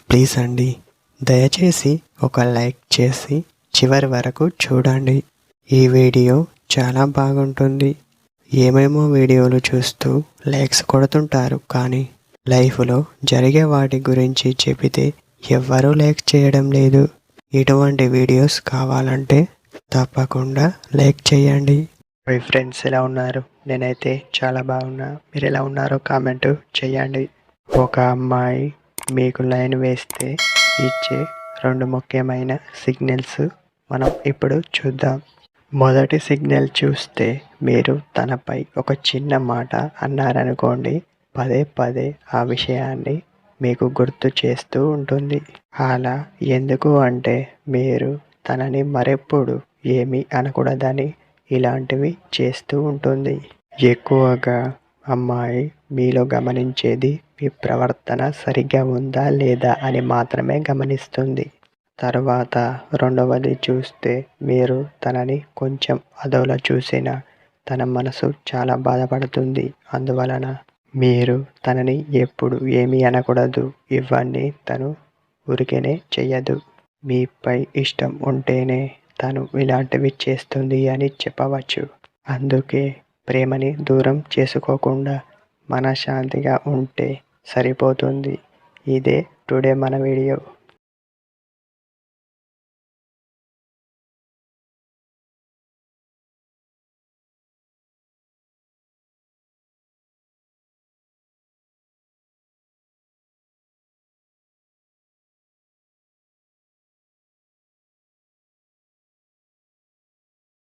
Please అండి, దయచేసి ఒక లైక్ చేసి చివరి వరకు చూడండి. ఈ వీడియో చాలా బాగుంటుంది. ఏమేమో వీడియోలు చూస్తూ లైక్స్ కొడుతుంటారు, కానీ లైఫ్లో జరిగే వాటి గురించి చెబితే ఎవ్వరూ లైక్ చేయడం లేదు. ఇటువంటి వీడియోస్ కావాలంటే తప్పకుండా లైక్ చేయండి. మై ఫ్రెండ్స్ ఎలా ఉన్నారు? నేనైతే చాలా బాగున్నా. మీరు ఎలా ఉన్నారో కామెంట్ చేయండి. ఒక అమ్మాయి మీకు లైన్ వేస్తే ఇచ్చే 2 ముఖ్యమైన సిగ్నల్స్ మనం ఇప్పుడు చూద్దాం. మొదటి సిగ్నల్ చూస్తే, మీరు తనపై ఒక చిన్న మాట అన్నారనుకోండి, పదే పదే ఆ విషయాన్ని మీకు గుర్తు చేస్తూ ఉంటుంది. అలా ఎందుకు అంటే, మీరు తనని మరెప్పుడు ఏమీ అనకూడదని ఇలాంటివి చేస్తూ ఉంటుంది. ఎక్కువగా అమ్మాయి మీలో గమనించేది మీ ప్రవర్తన సరిగ్గా ఉందా లేదా అని మాత్రమే గమనిస్తుంది. తర్వాత రెండవది చూస్తే, మీరు తనని కొంచెం అదోలా చూసినా తన మనసు చాలా బాధపడుతుంది. అందువలన మీరు తనని ఎప్పుడు ఏమీ అనకూడదు. ఇవన్నీ తను ఊరికేనే చెయ్యదు. మీపై ఇష్టం ఉంటేనే తను ఇలాంటివి చేస్తుంది అని చెప్పవచ్చు. అందుకే ప్రేమని దూరం చేసుకోకుండా మనశ్శాంతిగా ఉంటే సరిపోతుంది. ఇదే టుడే మన వీడియో.